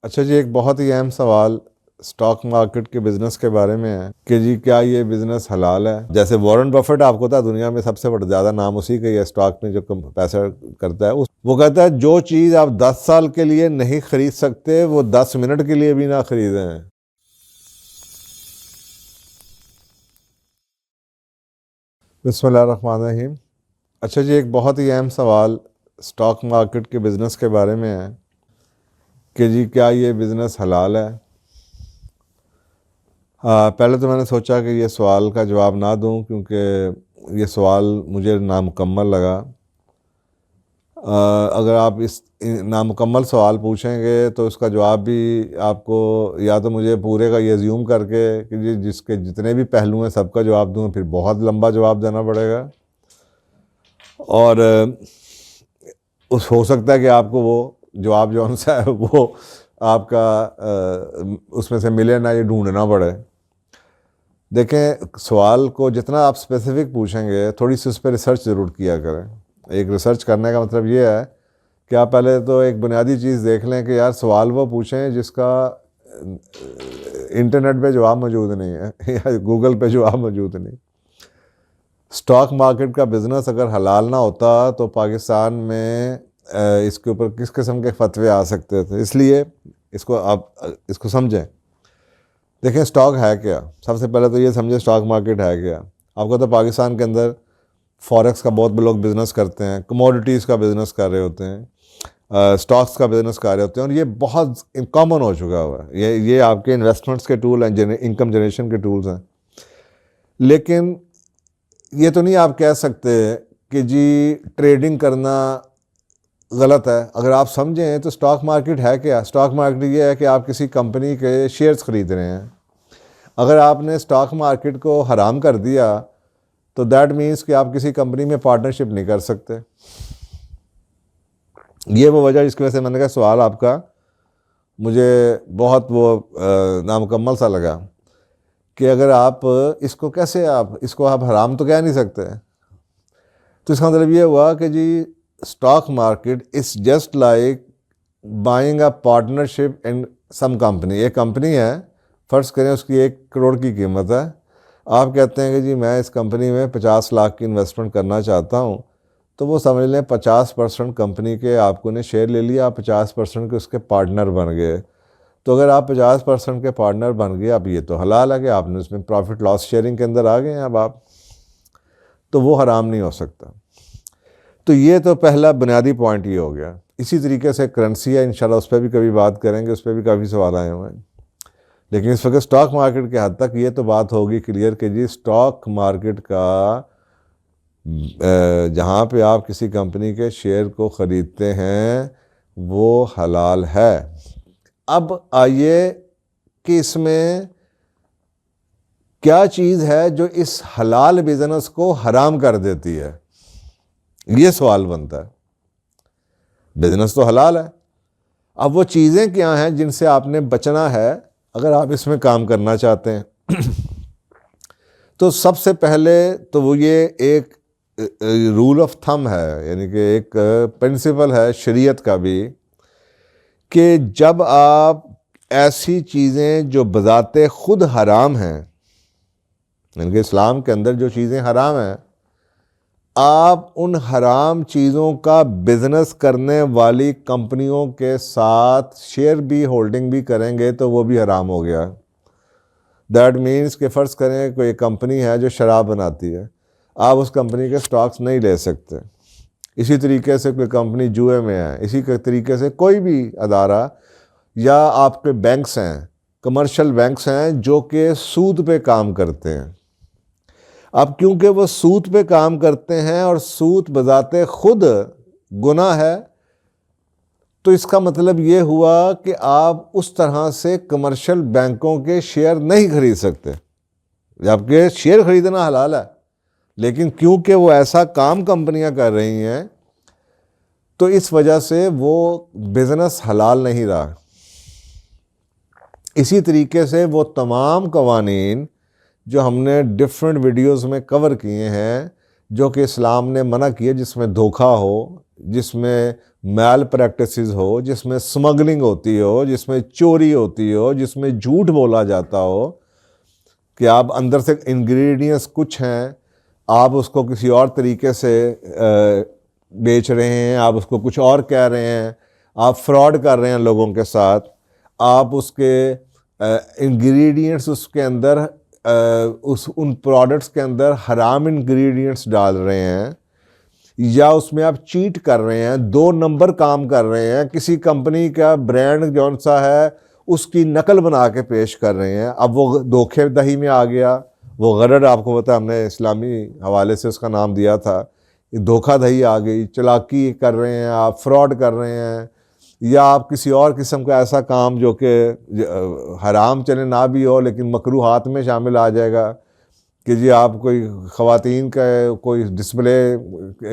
اچھا جی، ایک بہت ہی اہم سوال سٹاک مارکیٹ کے بزنس کے بارے میں ہے کہ جی کیا یہ بزنس حلال ہے؟ جیسے وارن بفٹ آپ کو پتا ہے دنیا میں سب سے بڑا زیادہ نام اسی کا ہی ہے، سٹاک میں جو پیسہ کرتا ہے وہ کہتا ہے جو چیز آپ 10 سال کے لیے نہیں خرید سکتے وہ 10 منٹ کے لیے بھی نہ خریدیں۔ بسم اللہ الرحمن الرحیم۔ اچھا جی، ایک بہت ہی اہم سوال سٹاک مارکیٹ کے بزنس کے بارے میں ہے کہ جی کیا یہ بزنس حلال ہے؟ پہلے تو میں نے سوچا کہ یہ سوال کا جواب نہ دوں کیونکہ یہ سوال مجھے نامکمل لگا۔ اگر آپ اس نامکمل سوال پوچھیں گے تو اس کا جواب بھی آپ کو یا تو مجھے پورے کا یہ زیوم کر کے کہ جس کے جتنے بھی پہلو ہیں سب کا جواب دوں، پھر بہت لمبا جواب دینا پڑے گا، اور ہو سکتا ہے کہ آپ کو وہ جواب جو سا ہے وہ آپ کا اس میں سے ملے نہ، یہ ڈھونڈنا پڑے۔ دیکھیں، سوال کو جتنا آپ اسپیسیفک پوچھیں گے تھوڑی سی اس پہ ریسرچ ضرور کیا کریں۔ ایک ریسرچ کرنے کا مطلب یہ ہے کہ آپ پہلے تو ایک بنیادی چیز دیکھ لیں کہ یار سوال وہ پوچھیں جس کا انٹرنیٹ پہ جواب موجود نہیں ہے یا گوگل پہ جواب موجود نہیں۔ سٹاک مارکیٹ کا بزنس اگر حلال نہ ہوتا تو پاکستان میں اس کے اوپر کس قسم کے فتوے آ سکتے تھے، اس لیے آپ اس کو سمجھیں۔ دیکھیں سٹاک ہے کیا، سب سے پہلے تو یہ سمجھیں سٹاک مارکیٹ ہے کیا۔ آپ کو تو پاکستان کے اندر فوریکس کا بہت لوگ بزنس کرتے ہیں، کموڈیٹیز کا بزنس کر رہے ہوتے ہیں، سٹاکس کا بزنس کر رہے ہوتے ہیں، اور یہ بہت کامن ہو چکا ہوا ہے۔ یہ آپ کے انویسٹمنٹس کے ٹول ہیں، انکم جنریشن کے ٹولز ہیں۔ لیکن یہ تو نہیں آپ کہہ سکتے کہ جی ٹریڈنگ کرنا غلط ہے۔ اگر آپ سمجھیں تو سٹاک مارکیٹ ہے کیا؟ سٹاک مارکیٹ یہ ہے کہ آپ کسی کمپنی کے شیئرز خرید رہے ہیں۔ اگر آپ نے سٹاک مارکیٹ کو حرام کر دیا تو دیٹ مینس کہ آپ کسی کمپنی میں پارٹنرشپ نہیں کر سکتے۔ یہ وہ وجہ جس کی وجہ سے میں نے کہا سوال آپ کا مجھے بہت نامکمل سا لگا کہ اگر آپ اس کو کیسے اس کو آپ حرام تو کہہ نہیں سکتے۔ تو اس کا مطلب یہ ہوا کہ جی stock market is just like buying a partnership in some company. ایک کمپنی ہے، فرض کریں اس کی 1 کروڑ کی قیمت ہے، آپ کہتے ہیں کہ جی میں اس کمپنی میں 50 لاکھ کی انویسٹمنٹ کرنا چاہتا ہوں، تو وہ سمجھ لیں 50% کمپنی کے آپ کو نے شیئر لے لیا، آپ 50% کے اس کے پارٹنر بن گئے۔ تو اگر آپ 50% کے پارٹنر بن گئے، اب یہ تو حلال ہے کہ آپ نے اس میں پروفٹ لاس شیئرنگ کے اندر آ گئے ہیں اب آپ، تو وہ حرام نہیں ہو سکتا۔ تو یہ تو پہلا بنیادی پوائنٹ یہ ہو گیا۔ اسی طریقے سے کرنسی ہے، انشاءاللہ اس پہ بھی کبھی بات کریں گے، اس پہ بھی کافی سوال آئے ہوئے ہیں۔ لیکن اس وقت سٹاک مارکیٹ کے حد تک یہ تو بات ہوگی کلیئر کہ جی سٹاک مارکیٹ کا جہاں پہ آپ کسی کمپنی کے شیئر کو خریدتے ہیں وہ حلال ہے۔ اب آئیے کہ اس میں کیا چیز ہے جو اس حلال بزنس کو حرام کر دیتی ہے، یہ سوال بنتا ہے۔ بزنس تو حلال ہے، اب وہ چیزیں کیا ہیں جن سے آپ نے بچنا ہے اگر آپ اس میں کام کرنا چاہتے ہیں۔ تو سب سے پہلے تو وہ یہ ایک رول آف تھم ہے، یعنی کہ ایک پرنسپل ہے شریعت کا بھی، کہ جب آپ ایسی چیزیں جو بذات خود حرام ہیں، یعنی کہ اسلام کے اندر جو چیزیں حرام ہیں، آپ ان حرام چیزوں کا بزنس کرنے والی کمپنیوں کے ساتھ شیئر بھی ہولڈنگ بھی کریں گے تو وہ بھی حرام ہو گیا۔ دیٹ مینس کہ فرض کریں کوئی کمپنی ہے جو شراب بناتی ہے، آپ اس کمپنی کے سٹاکس نہیں لے سکتے۔ اسی طریقے سے کوئی کمپنی جوئے میں ہے، اسی طریقے سے کوئی بھی ادارہ، یا آپ کے بینکس ہیں، کمرشل بینکس ہیں جو کہ سود پہ کام کرتے ہیں۔ اب کیونکہ وہ سود پہ کام کرتے ہیں اور سود بذات خود گناہ ہے، تو اس کا مطلب یہ ہوا کہ آپ اس طرح سے کمرشل بینکوں کے شیئر نہیں خرید سکتے۔ جبکہ شیئر خریدنا حلال ہے، لیکن کیونکہ وہ ایسا کام کمپنیاں کر رہی ہیں تو اس وجہ سے وہ بزنس حلال نہیں رہا۔ اسی طریقے سے وہ تمام قوانین جو ہم نے ڈیفرنٹ ویڈیوز میں کور کیے ہیں جو کہ اسلام نے منع کیے، جس میں دھوکہ ہو، جس میں میل پریکٹسز ہو، جس میں سمگلنگ ہوتی ہو، جس میں چوری ہوتی ہو، جس میں جھوٹ بولا جاتا ہو کہ آپ اندر سے انگریڈینٹس کچھ ہیں، آپ اس کو کسی اور طریقے سے بیچ رہے ہیں، آپ اس کو کچھ اور کہہ رہے ہیں، آپ فراڈ کر رہے ہیں لوگوں کے ساتھ، آپ اس کے انگریڈینٹس اس کے اندر ان پروڈکٹس کے اندر حرام انگریڈینٹس ڈال رہے ہیں، یا اس میں آپ چیٹ کر رہے ہیں، 2 نمبر کام کر رہے ہیں، کسی کمپنی کا برانڈ جون سا ہے اس کی نقل بنا کے پیش کر رہے ہیں، اب وہ دھوکے دہی میں آ گیا، وہ غرر، آپ کو پتا ہم نے اسلامی حوالے سے اس کا نام دیا تھا، دھوکہ دہی آ گئی، چلاکی کر رہے ہیں آپ، فراڈ کر رہے ہیں، یا آپ کسی اور قسم کا ایسا کام جو کہ حرام چلے نہ بھی ہو لیکن مکروہات میں شامل آ جائے گا کہ جی آپ کوئی خواتین کا کوئی ڈسپلے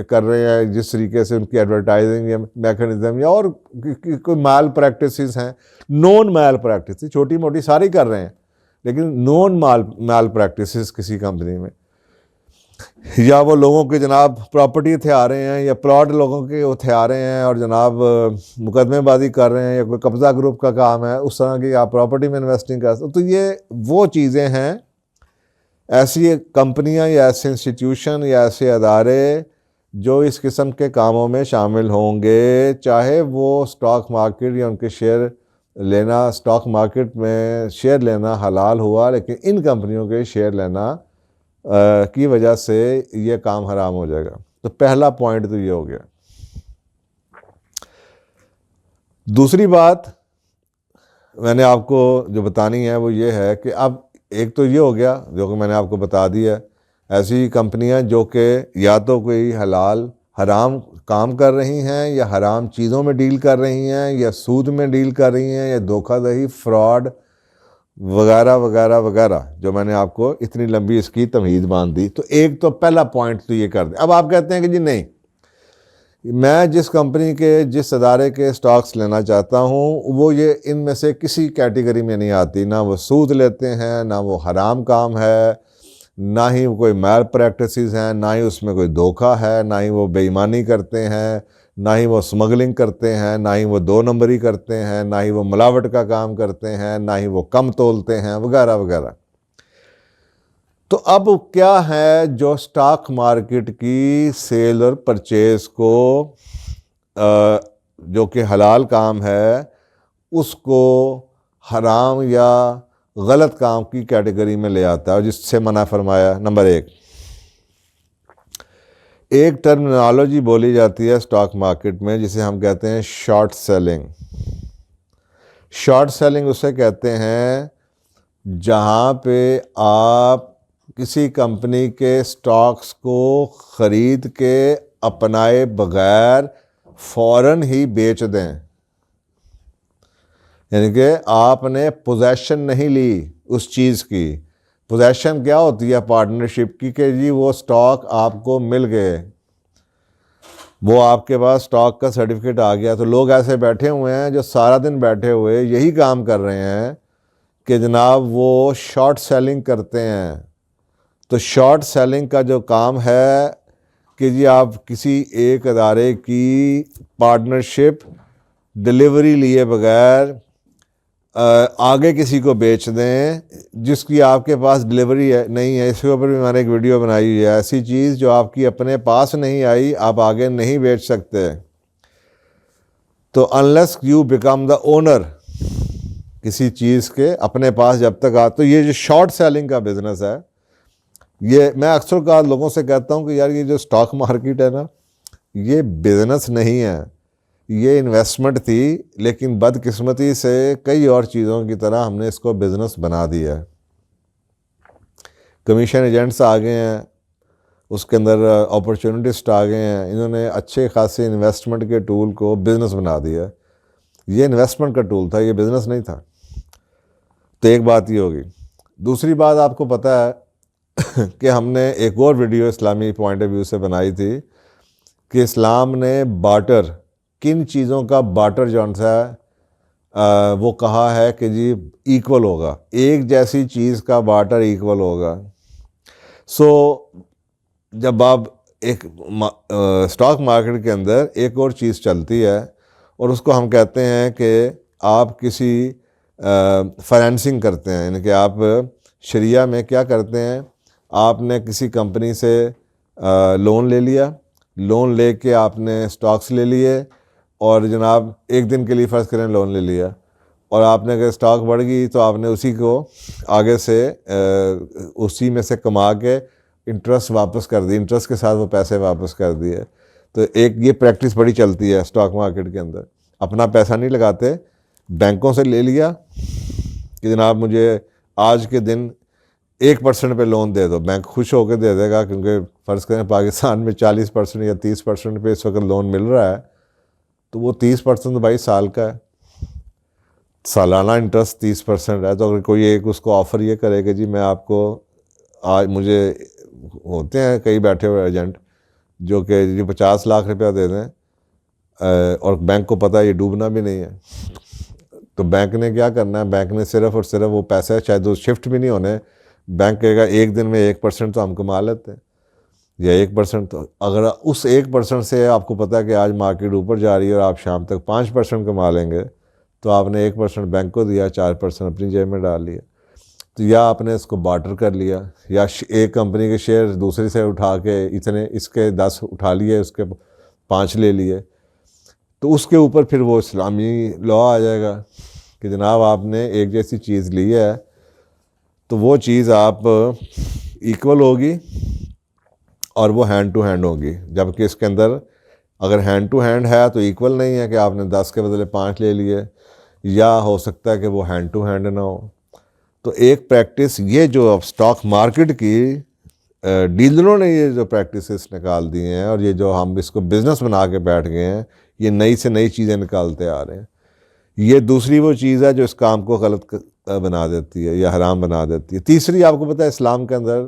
کر رہے ہیں، جس طریقے سے ان کی ایڈورٹائزنگ یا میکنزم یا اور کوئی میل پریکٹسز ہیں، نون میل پریکٹسز، چھوٹی موٹی ساری کر رہے ہیں لیکن نون میل پریکٹسز کسی کمپنی میں، یا وہ لوگوں کے جناب پراپرٹی ہتھیا رہے ہیں، یا پلاٹ لوگوں کے ہتھیا رہے ہیں اور جناب مقدمے بازی کر رہے ہیں، یا کوئی قبضہ گروپ کا کام ہے، اس طرح کی آپ پراپرٹی میں انویسٹنگ کر سکتے. تو یہ وہ چیزیں ہیں، ایسی کمپنیاں یا ایسے انسٹیٹیوشن یا ایسے ادارے جو اس قسم کے کاموں میں شامل ہوں گے، چاہے وہ اسٹاک مارکیٹ یا ان کے شیئر لینا، اسٹاک مارکیٹ میں شیئر لینا حلال ہوا لیکن ان کمپنیوں کے شیئر لینا کی وجہ سے یہ کام حرام ہو جائے گا. تو پہلا پوائنٹ تو یہ ہو گیا. دوسری بات میں نے آپ کو جو بتانی ہے وہ یہ ہے کہ اب ایک تو یہ ہو گیا جو کہ میں نے آپ کو بتا دیا، ایسی کمپنیاں جو کہ یا تو کوئی حلال حرام کام کر رہی ہیں، یا حرام چیزوں میں ڈیل کر رہی ہیں، یا سود میں ڈیل کر رہی ہیں، یا دھوکہ دہی، فراڈ وغیرہ وغیرہ وغیرہ، جو میں نے آپ کو اتنی لمبی اس کی تمہید باندھ دی. تو ایک تو پہلا پوائنٹ تو یہ کر دیں. اب آپ کہتے ہیں کہ جی نہیں، میں جس کمپنی کے جس ادارے کے سٹاکس لینا چاہتا ہوں وہ یہ ان میں سے کسی کیٹیگری میں نہیں آتی، نہ وہ سود لیتے ہیں، نہ وہ حرام کام ہے، نہ ہی کوئی میل پریکٹسز ہیں، نہ ہی اس میں کوئی دھوکہ ہے، نہ ہی وہ بے ایمانی کرتے ہیں، نہ ہی وہ سمگلنگ کرتے ہیں، نہ ہی وہ 2 نمبری کرتے ہیں، نہ ہی وہ ملاوٹ کا کام کرتے ہیں، نہ ہی وہ کم تولتے ہیں، وغیرہ وغیرہ. تو اب کیا ہے جو سٹاک مارکیٹ کی سیل اور پرچیز کو جو کہ حلال کام ہے اس کو حرام یا غلط کام کی کیٹیگری میں لے آتا ہے اور جس سے منع فرمایا. نمبر ایک ٹرمینالوجی بولی جاتی ہے سٹاک مارکیٹ میں جسے ہم کہتے ہیں شارٹ سیلنگ. شارٹ سیلنگ اسے کہتے ہیں جہاں پہ آپ کسی کمپنی کے سٹاکس کو خرید کے اپنائے بغیر فوراً ہی بیچ دیں، یعنی کہ آپ نے پوزیشن نہیں لی اس چیز کی. پوزیشن کیا ہوتی ہے پارٹنرشپ کی کہ جی وہ سٹاک آپ کو مل گئے، وہ آپ کے پاس سٹاک کا سرٹیفکیٹ آ گیا. تو لوگ ایسے بیٹھے ہوئے ہیں جو سارا دن بیٹھے ہوئے یہی کام کر رہے ہیں کہ جناب وہ شارٹ سیلنگ کرتے ہیں. تو شارٹ سیلنگ کا جو کام ہے کہ جی آپ کسی ایک ادارے کی پارٹنرشپ ڈلیوری لیے بغیر آگے کسی کو بیچ دیں جس کی آپ کے پاس ڈلیوری نہیں ہے. اس کے اوپر بھی میں نے ایک ویڈیو بنائی ہوئی ہے. ایسی چیز جو آپ کی اپنے پاس نہیں آئی آپ آگے نہیں بیچ سکتے. تو unless you become the owner کسی چیز کے اپنے پاس جب تک تو یہ جو شارٹ سیلنگ کا بزنس ہے، یہ میں اکثر کا لوگوں سے کہتا ہوں کہ یار یہ جو سٹاک مارکیٹ ہے نا یہ بزنس نہیں ہے، یہ انویسٹمنٹ تھی، لیکن بدقسمتی سے کئی اور چیزوں کی طرح ہم نے اس کو بزنس بنا دیا ہے. کمیشن ایجنٹس آ گئے ہیں، اس کے اندر اپرچونٹسٹ آ گئے ہیں، انہوں نے اچھے خاصے انویسٹمنٹ کے ٹول کو بزنس بنا دیا ہے. یہ انویسٹمنٹ کا ٹول تھا، یہ بزنس نہیں تھا. تو ایک بات یہ ہوگی. دوسری بات آپ کو پتہ ہے کہ ہم نے ایک اور ویڈیو اسلامی پوائنٹ آف ویو سے بنائی تھی کہ اسلام نے بارٹر، کن چیزوں کا بارٹر جون سا ہے وہ کہا ہے کہ جی ایکول ہوگا، ایک جیسی چیز کا بارٹر ایکول ہوگا. سو جب آپ ایک اسٹاک مارکیٹ کے اندر ایک اور چیز چلتی ہے اور اس کو ہم کہتے ہیں کہ آپ کسی فائنینسنگ کرتے ہیں، یعنی کہ آپ شریعہ میں کیا کرتے ہیں، آپ نے کسی کمپنی سے لون لے لیا، لون لے کے آپ نے اسٹاکس لے لیے اور جناب ایک دن کے لیے فرض کریں لون لے لیا، اور آپ نے اگر اسٹاک بڑھ گئی تو آپ نے اسی کو آگے سے اسی میں سے کما کے انٹرسٹ واپس کر دی، انٹرسٹ کے ساتھ وہ پیسے واپس کر دیے۔ تو ایک یہ پریکٹس بڑی چلتی ہے اسٹاک مارکیٹ کے اندر، اپنا پیسہ نہیں لگاتے، بینکوں سے لے لیا کہ جناب مجھے آج کے دن 1% پہ لون دے دو، بینک خوش ہو کے دے دے گا، کیونکہ فرض کریں پاکستان میں 40% یا 30% پہ اس وقت لون مل رہا ہے، تو وہ 30% بھائی سال کا ہے، سالانہ انٹرسٹ 30% ہے۔ تو اگر کوئی ایک اس کو آفر یہ کرے کہ جی میں آپ کو آج مجھے ہوتے ہیں کئی بیٹھے ہوئے ایجنٹ جو کہ جی 50 لاکھ روپیہ دے دیں، اور بینک کو پتہ ہے یہ ڈوبنا بھی نہیں ہے، تو بینک نے کیا کرنا ہے، بینک نے صرف اور صرف وہ پیسے شاید وہ شفٹ بھی نہیں ہونے، بینک کہے گا ایک دن میں 1% تو ہم کما لیتے ہیں، یا 1%، تو اگر اس 1% سے آپ کو پتہ ہے کہ آج مارکیٹ اوپر جا رہی ہے اور آپ شام تک 5% کما لیں گے، تو آپ نے 1% بینک کو دیا، 4% اپنی جیب میں ڈال لیا۔ تو یا آپ نے اس کو بارٹر کر لیا، یا ایک کمپنی کے شیئر دوسری سے اٹھا کے اتنے اس کے 10 اٹھا لیے، اس کے 5 لے لیے، تو اس کے اوپر پھر وہ اسلامی لا آ جائے گا کہ جناب آپ نے ایک جیسی چیز لی ہے تو وہ چیز آپ ایکول ہوگی اور وہ ہینڈ ٹو ہینڈ ہوگی، جبکہ اس کے اندر اگر ہینڈ ٹو ہینڈ ہے تو ایکول نہیں ہے کہ آپ نے 10 کے بدلے 5 لے لیے، یا ہو سکتا ہے کہ وہ ہینڈ ٹو ہینڈ نہ ہو۔ تو ایک پریکٹس یہ جو اب اسٹاک مارکیٹ کی ڈیلروں نے یہ جو پریکٹسز نکال دی ہیں، اور یہ جو ہم اس کو بزنس بنا کے بیٹھ گئے ہیں، یہ نئی سے نئی چیزیں نکالتے آ رہے ہیں۔ یہ دوسری وہ چیز ہے جو اس کام کو غلط بنا دیتی ہے یا حرام بنا دیتی ہے۔ تیسری، آپ کو پتہ ہے اسلام کے اندر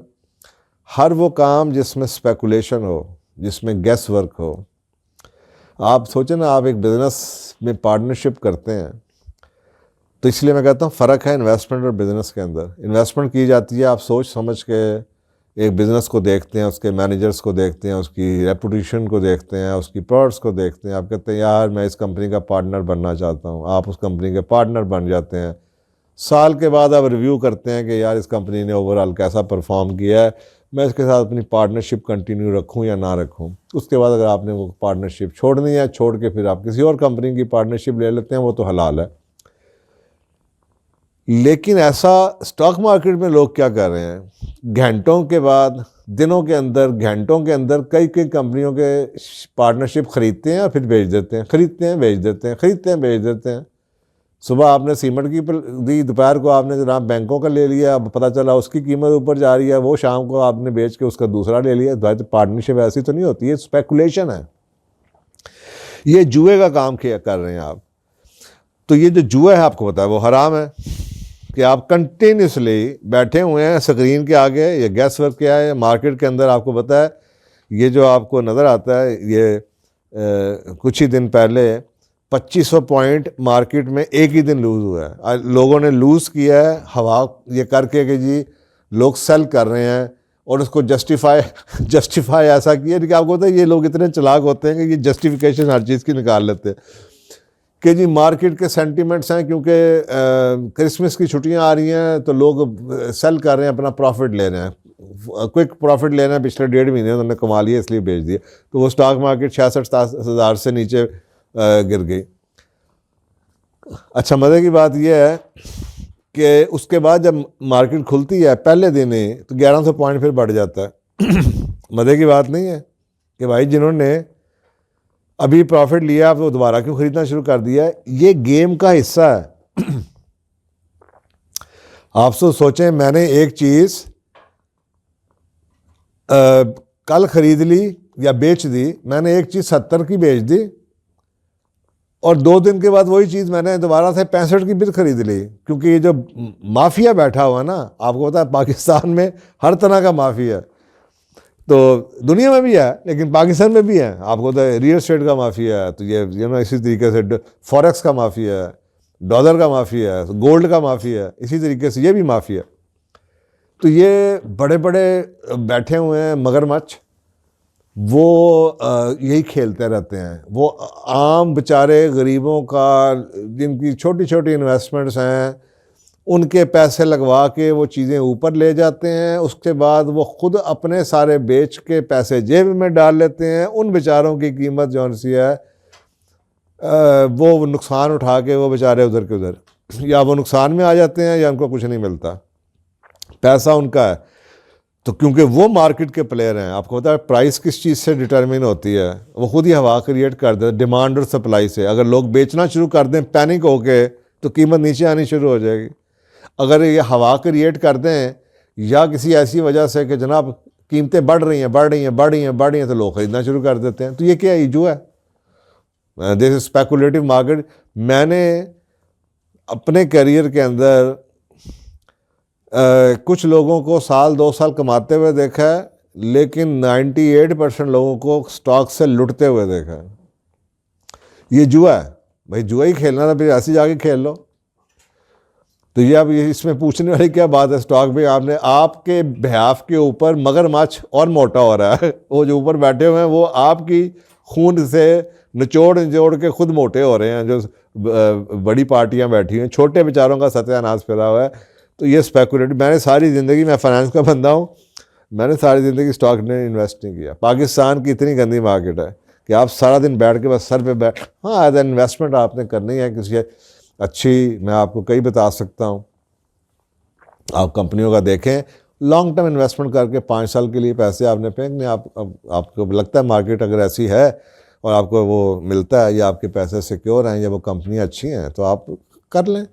ہر وہ کام جس میں اسپیکولیشن ہو، جس میں گیس ورک ہو، آپ سوچیں نا، آپ ایک بزنس میں پارٹنرشپ کرتے ہیں، تو اس لیے میں کہتا ہوں فرق ہے انویسٹمنٹ اور بزنس کے اندر۔ انویسٹمنٹ کی جاتی ہے آپ سوچ سمجھ کے ایک بزنس کو دیکھتے ہیں، اس کے مینیجرز کو دیکھتے ہیں، اس کی ریپوٹیشن کو دیکھتے ہیں، اس کی پروڈکٹس کو دیکھتے ہیں، آپ کہتے ہیں یار میں اس کمپنی کا پارٹنر بننا چاہتا ہوں، آپ اس کمپنی کے پارٹنر بن جاتے ہیں۔ سال کے بعد آپ ریویو کرتے ہیں کہ یار اس کمپنی نے اوورآل کیسا پرفارم کیا ہے، میں اس کے ساتھ اپنی پارٹنرشپ کنٹینیو رکھوں یا نہ رکھوں۔ اس کے بعد اگر آپ نے وہ پارٹنرشپ چھوڑنی ہے، چھوڑ کے پھر آپ کسی اور کمپنی کی پارٹنرشپ لے لیتے ہیں، وہ تو حلال ہے۔ لیکن ایسا اسٹاک مارکیٹ میں لوگ کیا کر رہے ہیں، گھنٹوں کے بعد، دنوں کے اندر، گھنٹوں کے اندر کئی کمپنیوں کے پارٹنرشپ خریدتے ہیں اور پھر بیچ دیتے ہیں، خریدتے ہیں بیچ دیتے ہیں، خریدتے ہیں بیچ دیتے ہیں۔ صبح آپ نے سیمنٹ کی دی، دوپہر کو آپ نے جناب بینکوں کا لے لیا، اب پتہ چلا اس کی قیمت اوپر جا رہی ہے، وہ شام کو آپ نے بیچ کے اس کا دوسرا لے لیا۔ پارٹنرشپ ایسی تو نہیں ہوتی ہے، اسپیکولیشن ہے، یہ جوئے کا کام کر رہے ہیں آپ۔ تو یہ جو جوا ہے آپ کو پتا ہے وہ حرام ہے، کہ آپ کنٹینیوسلی بیٹھے ہوئے ہیں اسکرین کے آگے۔ یہ گیس ورک کیا ہے مارکیٹ کے اندر، آپ کو پتہ ہے یہ جو آپ کو نظر آتا ہے، یہ کچھ ہی دن پہلے 2500 پوائنٹ مارکیٹ میں ایک ہی دن لوز ہوا ہے۔ لوگوں نے لوز کیا ہے ہوا یہ کر کے کہ جی لوگ سیل کر رہے ہیں، اور اس کو جسٹیفائی ایسا کیا کہ آپ کو پتہ ہے یہ لوگ اتنے چلاک ہوتے ہیں کہ یہ جسٹیفیکیشن ہر چیز کی نکال لیتے ہیں کہ جی مارکیٹ کے سینٹیمنٹس ہیں، کیونکہ کرسمس کی چھٹیاں آ رہی ہیں تو لوگ سیل کر رہے ہیں، اپنا پروفٹ لے رہے ہیں، کوئک پروفٹ لے رہے ہیں، پچھلے 1.5 مہینے انہوں نے کما لیا اس لیے بیچ دیا، تو وہ سٹاک مارکیٹ 66,000 سے نیچے گر گئی۔ اچھا مزے کی بات یہ ہے کہ اس کے بعد جب مارکیٹ کھلتی ہے پہلے دن ہی تو 1100 پوائنٹ پھر بڑھ جاتا ہے۔ مزے کی بات نہیں ہے کہ بھائی جنہوں نے ابھی پروفٹ لیا آپ وہ دوبارہ کیوں خریدنا شروع کر دیا ہے؟ یہ گیم کا حصہ ہے۔ آپ سوچیں، میں نے ایک چیز کل خرید لی یا بیچ دی، میں نے ایک چیز 70 کی بیچ دی، اور 2 دن کے بعد وہی چیز میں نے دوبارہ سے 65 کی پھر خرید لی، کیونکہ یہ جو مافیا بیٹھا ہوا ہے نا، آپ کو پتا ہے پاکستان میں ہر طرح کا مافیا ہے، تو دنیا میں بھی ہے لیکن پاکستان میں بھی ہے۔ آپ کو پتا ہے ریئل اسٹیٹ کا مافیا ہے، تو یہ اسی طریقے سے فوریکس کا مافیا ہے، ڈالر کا مافیا ہے، گولڈ کا مافیا ہے، اسی طریقے سے یہ بھی مافیا ہے۔ تو یہ بڑے بڑے بیٹھے ہوئے ہیں مگرمچھ، وہ یہی کھیلتے رہتے ہیں. وہ عام بیچارے غریبوں کا جن کی چھوٹی چھوٹی انویسٹمنٹس ہیں ان کے پیسے لگوا کے وہ چیزیں اوپر لے جاتے ہیں. اس کے بعد وہ خود اپنے سارے بیچ کے پیسے جیب میں ڈال لیتے ہیں. ان بیچاروں کی قیمت جو سی ہے وہ نقصان اٹھا کے وہ بیچارے ادھر کے ادھر یا وہ نقصان میں آ جاتے ہیں یا ان کو کچھ نہیں ملتا. پیسہ ان کا ہے تو کیونکہ وہ مارکیٹ کے پلیئر ہیں. آپ کو پتا ہے پرائس کس چیز سے ڈٹرمن ہوتی ہے؟ وہ خود ہی ہوا کریٹ کر دیتے ڈیمانڈ اور سپلائی سے. اگر لوگ بیچنا شروع کر دیں پینک ہو کے تو قیمت نیچے آنی شروع ہو جائے گی. اگر یہ ہوا کریٹ کر دیں یا کسی ایسی وجہ سے کہ جناب قیمتیں بڑھ رہی ہیں تو لوگ خریدنا شروع کر دیتے ہیں. تو یہ کیا ایجو ہے؟ دس اسپیکولیٹو مارکیٹ. میں نے اپنے کیریئر کے اندر کچھ لوگوں کو سال 2 سال کماتے ہوئے دیکھا ہے لیکن 98% لوگوں کو سٹاک سے لٹتے ہوئے دیکھا ہے. یہ جوا ہے بھائی. جوا ہی کھیلنا تھا پھر ایسے جا کے کھیل لو. تو یہ اب اس میں پوچھنے والی کیا بات ہے؟ سٹاک بھی آپ نے آپ کے بہاف کے اوپر مگر مچھ اور موٹا ہو رہا ہے. وہ جو اوپر بیٹھے ہوئے ہیں وہ آپ کی خون سے نچوڑ کے خود موٹے ہو رہے ہیں. جو بڑی پارٹیاں بیٹھی ہیں چھوٹے بیچاروں کا ستیہ ناش پھیلا ہوا ہے. تو یہ اسپیکولیٹ. میں نے ساری زندگی میں فائنانس کا بندہ ہوں, میں نے ساری زندگی سٹاک نے انویسٹ نہیں کیا. پاکستان کی اتنی گندی مارکیٹ ہے کہ آپ سارا دن بیٹھ کے بس سر پہ بیٹھ. ہاں ایز این انویسٹمنٹ آپ نے کرنی ہے کسی اچھی. میں آپ کو کئی بتا سکتا ہوں. آپ کمپنیوں کا دیکھیں لانگ ٹرم انویسٹمنٹ کر کے 5 سال کے لیے پیسے آپ نے پھینکنے. آپ کو لگتا ہے مارکیٹ اگر ایسی ہے اور آپ کو وہ ملتا ہے یا آپ کے پیسے سیکیور ہیں یا وہ کمپنیاں اچھی ہیں تو آپ کر لیں.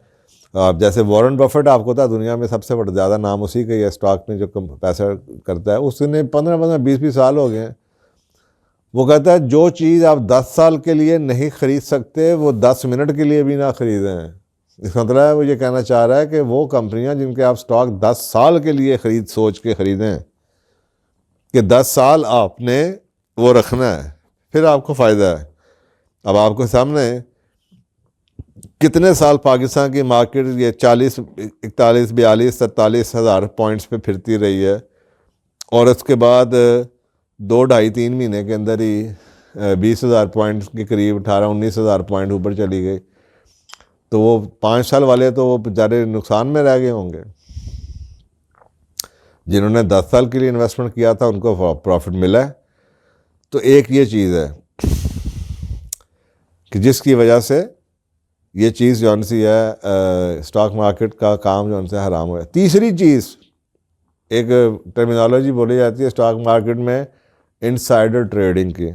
آپ جیسے وارن بفٹ آپ کو تھا دنیا میں سب سے بڑا زیادہ نام اسی کا ہی ہے اسٹاک میں جو پیسہ کرتا ہے. اس نے 15-20 سال ہو گئے ہیں. وہ کہتا ہے جو چیز آپ 10 سال کے لیے نہیں خرید سکتے وہ 10 منٹ کے لیے بھی نہ خریدیں. اس کا مطلب ہے وہ یہ کہنا چاہ رہا ہے کہ وہ کمپنیاں جن کے آپ سٹاک 10 سال کے لیے سوچ کے خریدیں کہ 10 سال آپ نے وہ رکھنا ہے پھر آپ کو فائدہ ہے. اب آپ کو سامنے کتنے سال پاکستان کی مارکیٹ یہ 40 41 42 43 ہزار پوائنٹس پہ پھرتی رہی ہے اور اس کے بعد 2-2.5-3 مہینے کے اندر ہی 20,000 پوائنٹس کے قریب 18-19 ہزار پوائنٹ اوپر چلی گئی. تو وہ 5 سال والے تو وہ بیچارے نقصان میں رہ گئے ہوں گے. جنہوں نے 10 سال کے لیے انویسٹمنٹ کیا تھا ان کو پروفٹ ملا ہے. تو ایک یہ چیز ہے کہ جس کی وجہ سے یہ چیز جو سی ہے اسٹاک مارکیٹ کا کام جو سے حرام ہوا ہے. تیسری چیز ایک ٹرمینالوجی بولی جاتی ہے اسٹاک مارکیٹ میں انسائیڈر ٹریڈنگ کی.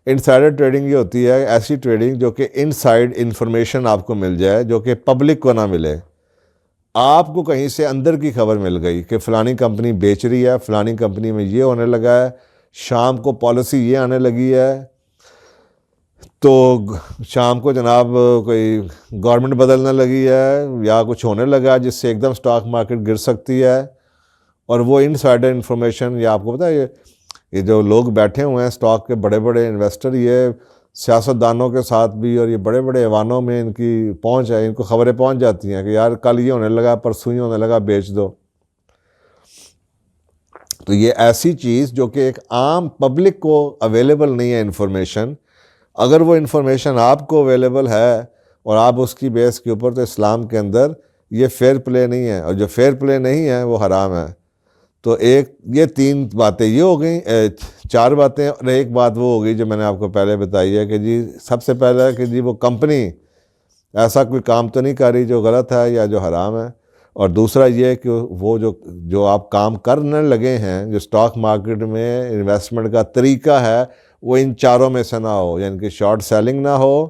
انسائیڈر ٹریڈنگ یہ ہوتی ہے ایسی ٹریڈنگ جو کہ انسائیڈ انفارمیشن آپ کو مل جائے جو کہ پبلک کو نہ ملے. آپ کو کہیں سے اندر کی خبر مل گئی کہ فلانی کمپنی بیچ رہی ہے, فلانی کمپنی میں یہ ہونے لگا ہے, شام کو پالیسی یہ آنے لگی ہے, تو شام کو جناب کوئی گورنمنٹ بدلنے لگی ہے یا کچھ ہونے لگا جس سے ایک دم سٹاک مارکیٹ گر سکتی ہے. اور وہ انسائیڈر انفارمیشن یہ آپ کو پتہ ہے یہ جو لوگ بیٹھے ہوئے ہیں سٹاک کے بڑے بڑے انویسٹر یہ سیاستدانوں کے ساتھ بھی اور یہ بڑے بڑے ایوانوں میں ان کی پہنچ ہے. ان کو خبریں پہنچ جاتی ہیں کہ یار کل یہ ہونے لگا پرسوں ہی ہونے لگا بیچ دو. تو یہ ایسی چیز جو کہ ایک عام پبلک کو اویلیبل نہیں ہے انفارمیشن. اگر وہ انفارمیشن آپ کو اویلیبل ہے اور آپ اس کی بیس کے اوپر تو اسلام کے اندر یہ فیئر پلے نہیں ہے, اور جو فیئر پلے نہیں ہے وہ حرام ہے. تو ایک یہ 3 باتیں یہ ہو گئیں, 4 باتیں, اور ایک بات وہ ہو گئی جو میں نے آپ کو پہلے بتائی ہے کہ جی سب سے پہلے کہ جی وہ کمپنی ایسا کوئی کام تو نہیں کر رہی جو غلط ہے یا جو حرام ہے. اور دوسرا یہ کہ وہ جو آپ کام کرنے لگے ہیں جو سٹاک مارکیٹ میں انویسٹمنٹ کا طریقہ ہے وہ ان 4 میں سے نہ ہو. یعنی کہ شارٹ سیلنگ نہ ہو,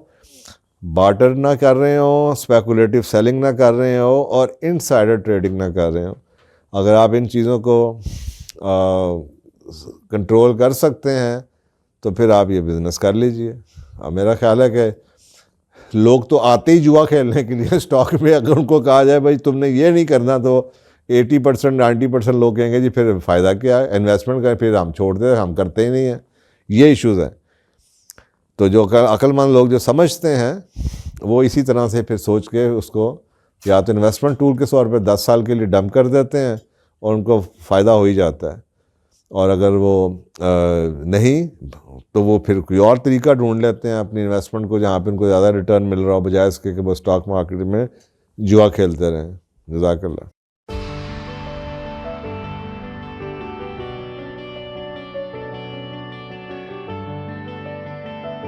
بارٹر نہ کر رہے ہوں, اسپیکولیٹو سیلنگ نہ کر رہے ہوں, اور انسائیڈر ٹریڈنگ نہ کر رہے ہوں. اگر آپ ان چیزوں کو کنٹرول کر سکتے ہیں تو پھر آپ یہ بزنس کر لیجئے. میرا خیال ہے کہ لوگ تو آتے ہی جوا کھیلنے کے لیے سٹاک میں. اگر ان کو کہا جائے بھائی تم نے یہ نہیں کرنا تو 80% 90% لوگ کہیں گے جی پھر فائدہ کیا ہے انویسٹمنٹ کا, پھر ہم چھوڑ دیں, ہم کرتے ہی نہیں ہیں. یہ ایشوز ہیں. تو جو عقل مند لوگ جو سمجھتے ہیں وہ اسی طرح سے پھر سوچ کے اس کو یا تو انویسٹمنٹ ٹول کے طور پہ 10 سال کے لیے ڈمپ کر دیتے ہیں اور ان کو فائدہ ہو ہی جاتا ہے. اور اگر وہ نہیں تو وہ پھر کوئی اور طریقہ ڈھونڈ لیتے ہیں اپنی انویسٹمنٹ کو جہاں پہ ان کو زیادہ ریٹرن مل رہا ہو، بجائے اس کے کہ وہ اسٹاک مارکیٹ میں جوا کھیلتے رہیں۔ جزاک اللہ۔